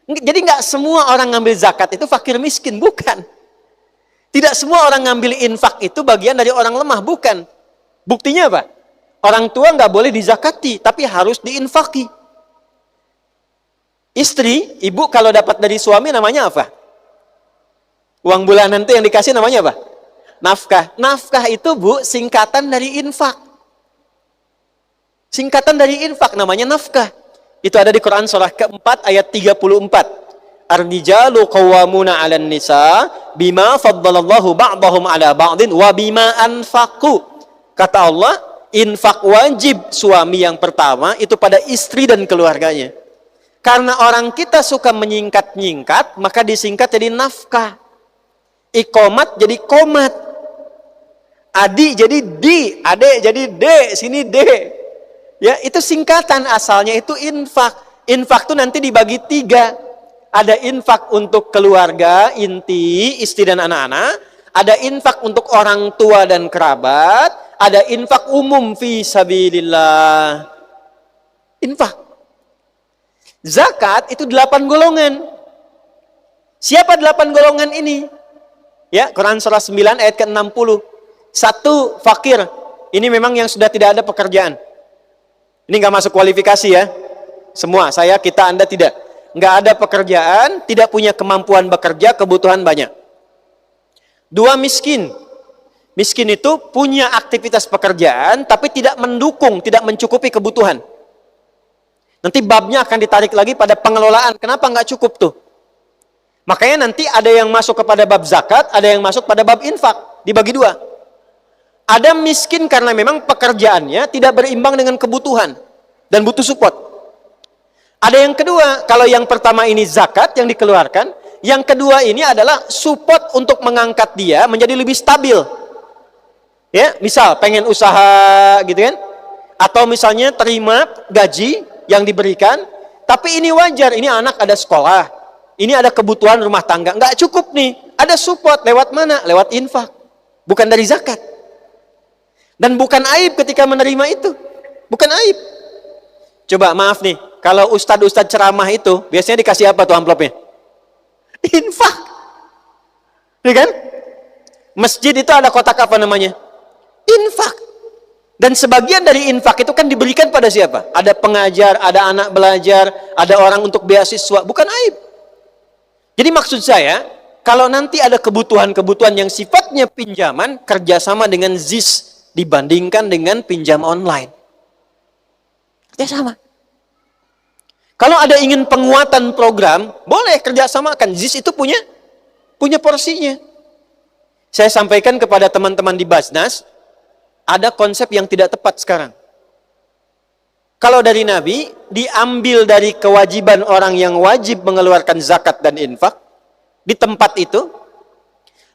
Jadi nggak semua orang ngambil zakat itu fakir miskin, bukan. Tidak semua orang ngambil infak itu bagian dari orang lemah, bukan. Buktinya apa? Orang tua nggak boleh dizakati, tapi harus diinfaki. Istri, ibu kalau dapat dari suami namanya apa? Uang bulanan itu yang dikasih namanya apa? Nafkah. Nafkah itu, Bu, singkatan dari infak. Singkatan dari infak namanya nafkah. Itu ada di Quran surah keempat ayat 34. Ar-rijalu qawwamuna 'alan nisa bima faddalallahu ba'dahum 'ala ba'din wa bima anfaqu. Kata Allah, infak wajib suami yang pertama itu pada istri dan keluarganya. Karena orang kita suka menyingkat-nyingkat, maka disingkat jadi nafkah. Iqomat jadi komat. Adi jadi di, ade jadi de, sini de. Ya, itu singkatan, asalnya itu infak. Infak itu nanti dibagi 3. Ada infak untuk keluarga, inti, istri dan anak-anak. Ada infak untuk orang tua dan kerabat. Ada infak umum fi sabilillah. Infak. Zakat itu 8 golongan. Siapa 8 golongan ini? Ya, Quran surah 9 ayat ke-60. 1, fakir. Ini memang yang sudah tidak ada pekerjaan. Ini nggak masuk kualifikasi ya. Semua, saya, kita, Anda tidak. Nggak ada pekerjaan, tidak punya kemampuan bekerja, kebutuhan banyak. 2, miskin. Miskin itu punya aktivitas pekerjaan, tapi tidak mendukung, tidak mencukupi kebutuhan. Nanti babnya akan ditarik lagi pada pengelolaan. Kenapa nggak cukup tuh? Makanya nanti ada yang masuk kepada bab zakat, ada yang masuk pada bab infak. Dibagi 2. Ada miskin karena memang pekerjaannya tidak berimbang dengan kebutuhan dan butuh support. Ada yang kedua, kalau yang pertama ini zakat yang dikeluarkan, yang kedua ini adalah support untuk mengangkat dia menjadi lebih stabil. Ya, misal pengen usaha gitu kan, atau misalnya terima gaji yang diberikan, tapi ini wajar, ini anak ada sekolah, ini ada kebutuhan rumah tangga, nggak cukup nih, ada support lewat mana? Lewat infak, bukan dari zakat. Dan bukan aib ketika menerima itu. Bukan aib. Coba maaf nih, kalau ustadz-ustadz ceramah itu, biasanya dikasih apa tuh amplopnya? Infak. Ya kan? Masjid itu ada kotak apa namanya? Infak. Dan sebagian dari infak itu kan diberikan pada siapa? Ada pengajar, ada anak belajar, ada orang untuk beasiswa. Bukan aib. Jadi maksud saya, kalau nanti ada kebutuhan-kebutuhan yang sifatnya pinjaman, kerjasama dengan ZIS dibandingkan dengan pinjam online. Kerjasama. Kalau ada ingin penguatan program, boleh kerjasamakan. ZIS itu punya porsinya. Saya sampaikan kepada teman-teman di Basnas, ada konsep yang tidak tepat sekarang. Kalau dari Nabi, diambil dari kewajiban orang yang wajib mengeluarkan zakat dan infak, di tempat itu,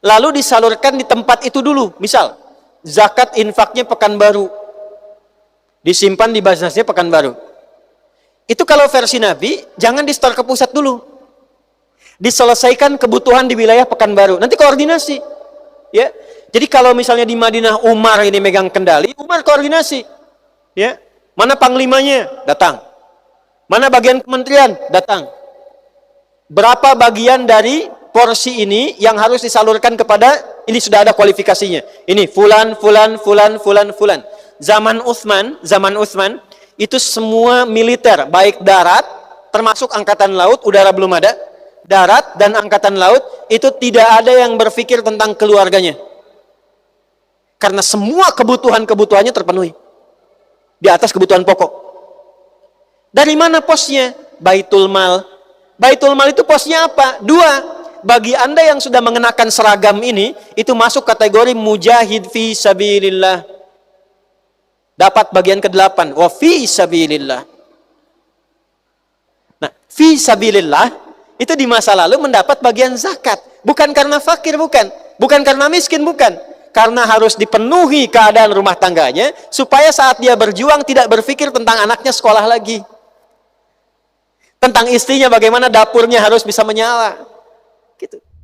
lalu disalurkan di tempat itu dulu. Misal, zakat infaknya Pekanbaru, disimpan di Basnasnya Pekanbaru. Itu kalau versi Nabi, jangan di store ke pusat dulu. Diselesaikan kebutuhan di wilayah Pekanbaru. Nanti koordinasi. Ya. Jadi kalau misalnya di Madinah Umar ini megang kendali, Umar koordinasi. Ya. Mana panglimanya? Datang. Mana bagian kementerian? Datang. Berapa bagian dari porsi ini yang harus disalurkan kepada, ini sudah ada kualifikasinya. Ini fulan. Zaman Utsman itu semua militer, baik darat, termasuk angkatan laut, udara belum ada, darat dan angkatan laut, itu tidak ada yang berpikir tentang keluarganya. Karena semua kebutuhannya terpenuhi. Di atas kebutuhan pokok. Dari mana posnya? Baitul Mal. Baitul Mal itu posnya apa? 2. Bagi Anda yang sudah mengenakan seragam ini, itu masuk kategori mujahid fi sabilillah. Dapat bagian ke-8. Wa fi sabilillah. Nah, fi sabilillah itu di masa lalu mendapat bagian zakat. Bukan karena fakir, bukan. Bukan karena miskin, bukan. Karena harus dipenuhi keadaan rumah tangganya, supaya saat dia berjuang tidak berpikir tentang anaknya sekolah lagi. Tentang istrinya bagaimana dapurnya harus bisa menyala.